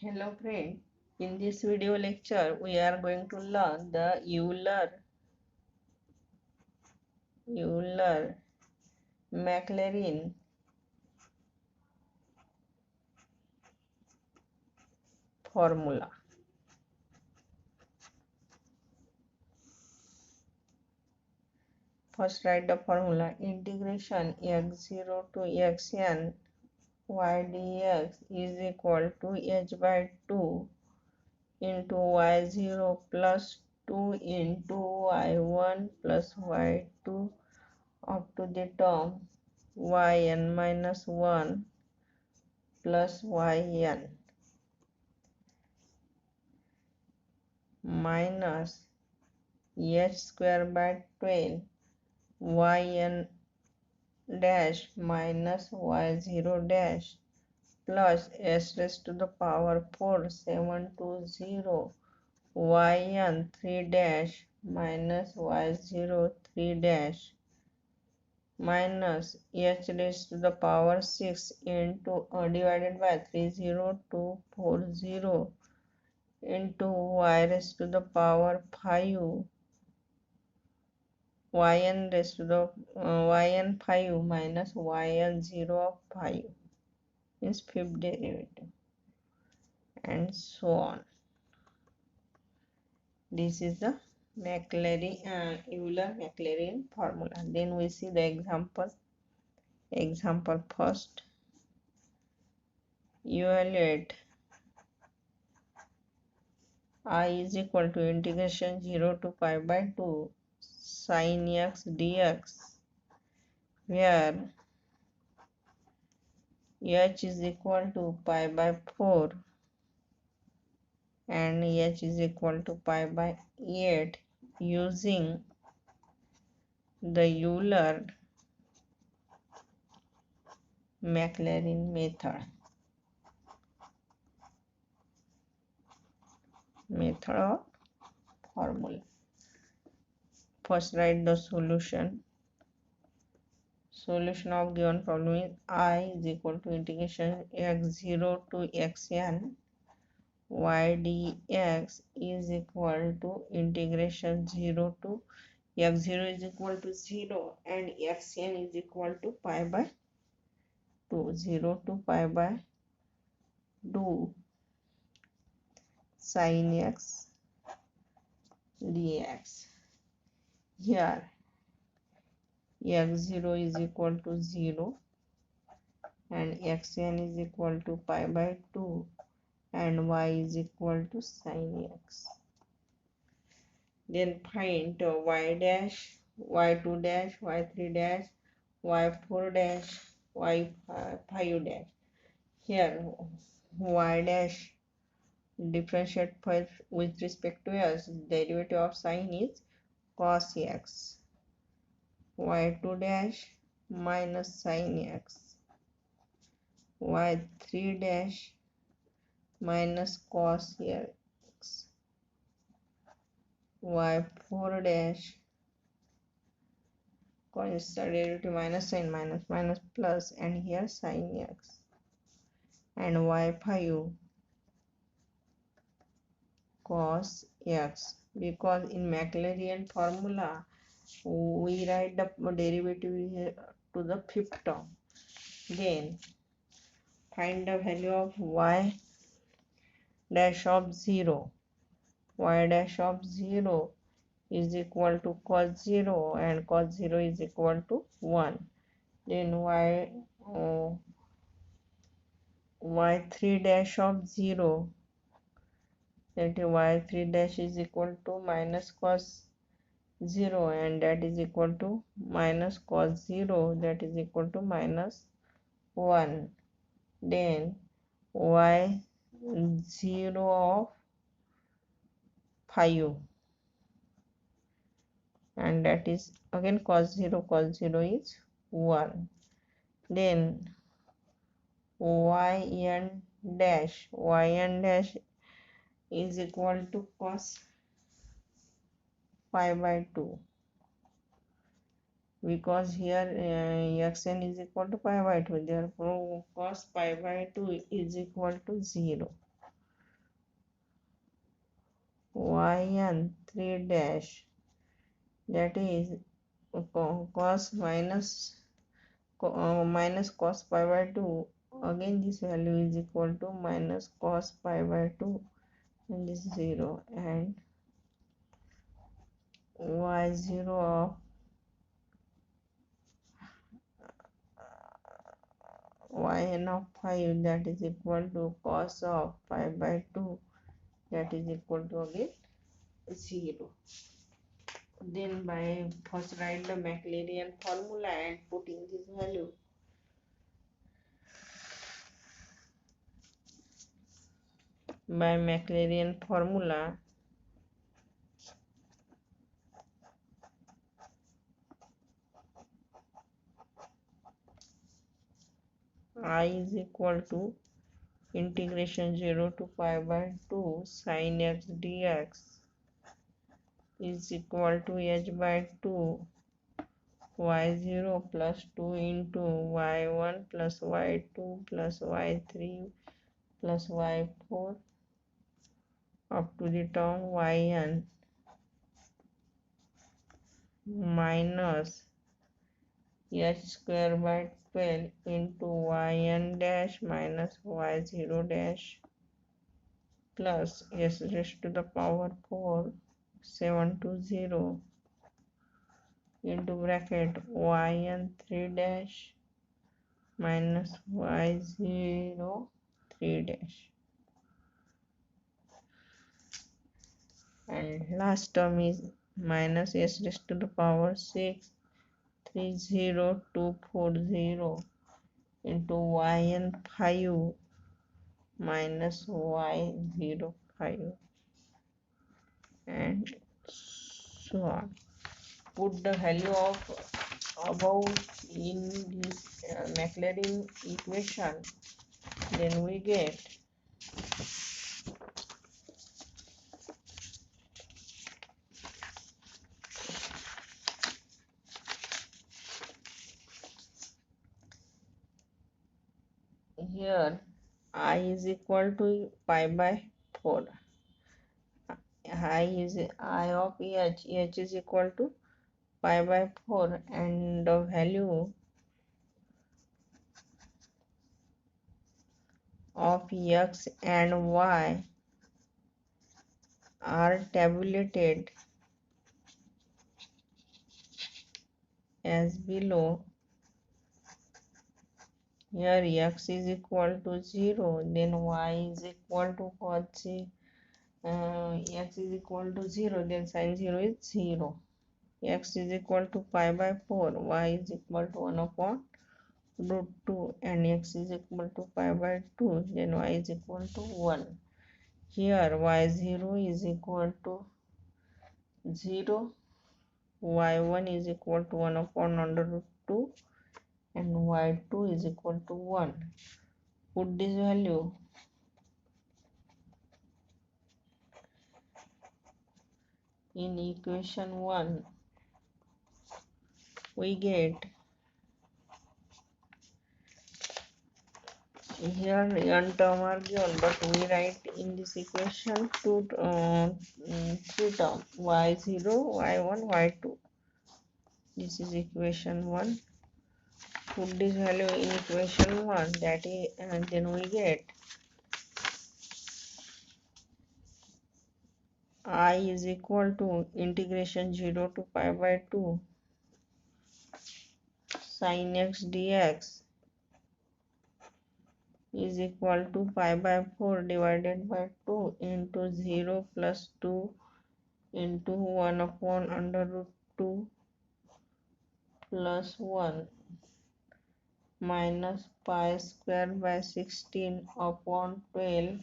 Hello friend, in this video lecture we are going to learn the Euler Maclaurin formula. First write the formula: integration x0 to xn y dx is equal to h by 2 into y0 plus 2 into y1 plus y2 up to the term yn minus 1 plus yn minus h square by 12 yn dash minus y0 dash plus s raised to the power 4 720 yn 3 dash minus y0 3 dash minus h raised to the power 6 into divided by 30240 into y raised to the power 5 yn raised to the yn 5 minus yn0 of 5 means fifth derivative and so on. This is the Euler-Maclaurin formula. Then we see the example. Example first. Evaluate I is equal to integration 0 to pi by 2 sin x dx, where h is equal to pi by 4 and h is equal to pi by 8 using the Euler-Maclaurin method of formula. First write the solution. Solution of given problem is I is equal to integration x0 to xn y dx is equal to integration 0 to x0 is equal to 0 and xn is equal to pi by 2, 0 to pi by 2 sin x dx. Here x0 is equal to 0 and xn is equal to pi by 2 and y is equal to sin x. Then find y dash, y2 dash, y3 dash, y4 dash, y5 dash. Here y dash differentiate with respect to s, derivative of sin is cos x, y2 dash minus sin x, y3 dash minus cos x, y4 dash constant derivative minus sin minus plus and here sin x, and y5 cos x, because in Maclaurin formula we write the derivative to the fifth term. Then find the value of y dash of 0. Y dash of 0 is equal to cos 0 and cos 0 is equal to 1. Then y3 dash of 0, that is y3 dash is equal to minus cos 0 and that is equal to minus cos 0, that is equal to minus 1. Then y0 of 5 and that is again cos 0 is 1. Then yn dash is equal to cos pi by 2, because here xn is equal to pi by 2, therefore cos pi by 2 is equal to 0. yn 3 dash, that is cos minus cos pi by 2. Again this value is equal to minus cos pi by 2, and this is 0, and y0 of yn of 5, that is equal to cos of pi by 2, that is equal to again 0. Then by first write the Maclaurin formula and putting this value. By Maclaurin formula, I is equal to integration 0 to pi by 2 sin x dx is equal to h by 2 y0 plus 2 into y1 plus y2 plus y3 plus y4 up to the term yn minus h square by 12 into yn dash minus y0 dash plus s raised to the power 4 720 into bracket yn 3 dash minus y0 3 dash, and last term is minus s raised to the power 6 30240 into yn 5 minus y0 5, and so on. Put the value of above in this Maclaurin equation, then we get here I is equal to pi by 4. I of h is equal to pi by 4, and the value of x and y are tabulated as below. Here x is equal to 0, then y is equal to cos x is equal to 0, then sin 0 is 0. X is equal to pi by 4, y is equal to 1 upon root 2, and x is equal to pi by 2, then y is equal to 1. Here y0 is equal to 0, y1 is equal to 1 upon under root 2, and y2 is equal to 1. Put this value in equation 1. We get here n term are given, but we write in this equation 3 term y0, y1, y2. This is equation 1. Put this value in equation 1, that is, and then we get I is equal to integration 0 to pi by 2 sin x dx is equal to pi by 4 divided by 2 into 0 plus 2 into 1 upon under root 2 plus 1 minus pi square by 16 upon 12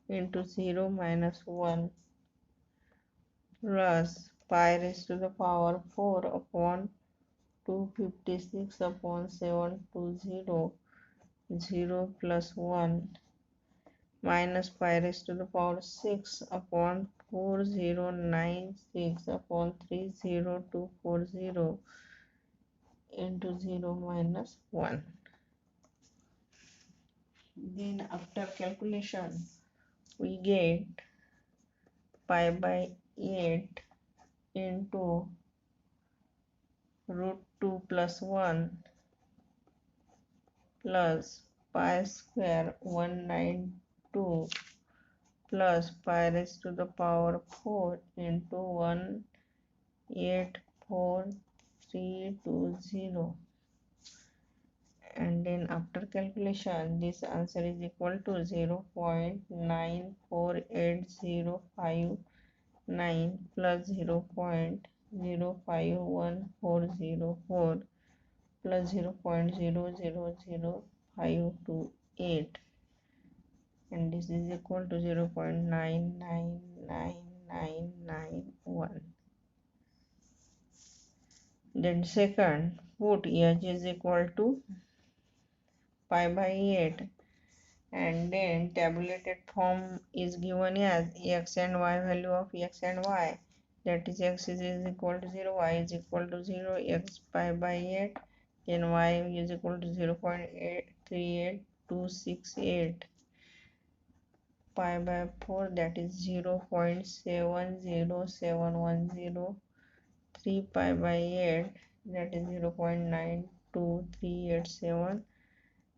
into 0 minus 1 plus pi raised to the power 4 upon 256 upon 720 0 plus 1 minus pi raised to the power 6 upon 4096 upon 30240 into 0 minus 1. Then after calculation we get pi by 8 into root 2 plus 1 plus pi square 192 plus pi raised to the power 4 into 184,320, and then after calculation this answer is equal to 0.948059 plus 0.051404 plus 0.000528, and this is equal to 0.999991. Then second, put h is equal to pi by 8, and then tabulated form is given as x and y value of x and y, that is x is equal to 0, y is equal to 0, x pi by 8, then y is equal to 0.838268, pi by 4, that is 0.70710, 3 pi by 8, that is 0.92387,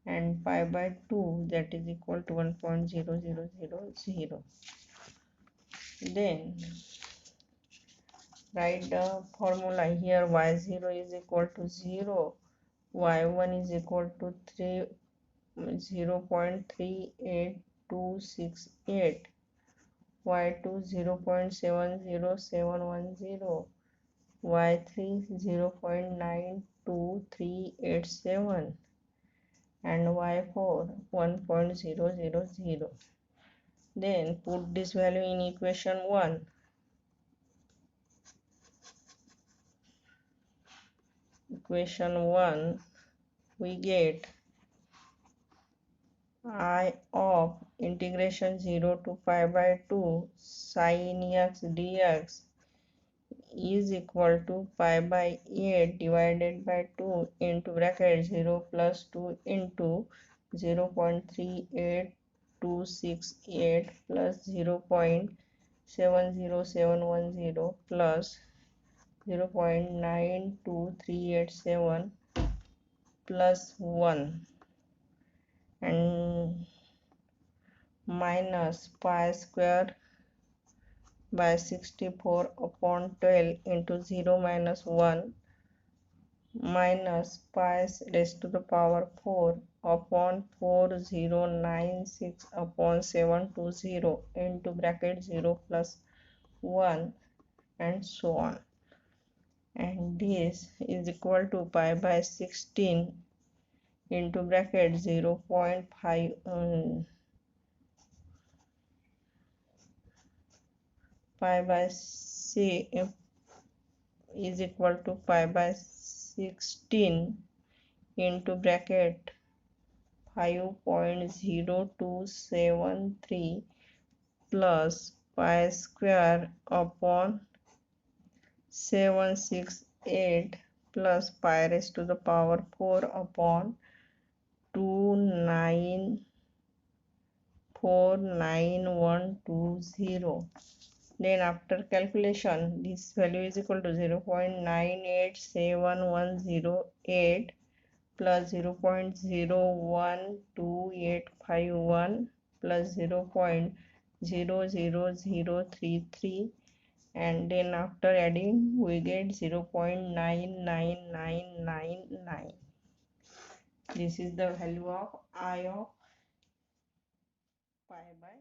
and pi by 2, that is equal to 1.0000. Then write the formula here. y0 is equal to 0, y1 is equal to 0.38268, y2 0.70710, y3 0.92387, and y4 1.000. Then put this value in equation 1. Equation 1, we get I of integration 0 to pi by 2 sin x dx is equal to pi by 8 divided by 2 into bracket 0 plus 2 into 0.38268 plus 0.70710 plus 0.92387 plus 1, and minus pi square by 64 upon 12 into 0 minus 1 minus pi raised to the power 4 upon 4096 upon 720 into bracket 0 plus 1, and so on, and this is equal to pi by 16 into bracket 0.5 pi by 6 is equal to pi by 16 into bracket 5.0273 plus pi square upon 768 plus pi raised to the power 4 upon 2949120. Then after calculation this value is equal to 0.987108 plus 0.012851 plus 0.00033, and then after adding we get 0.99999. This is the value of I of pi by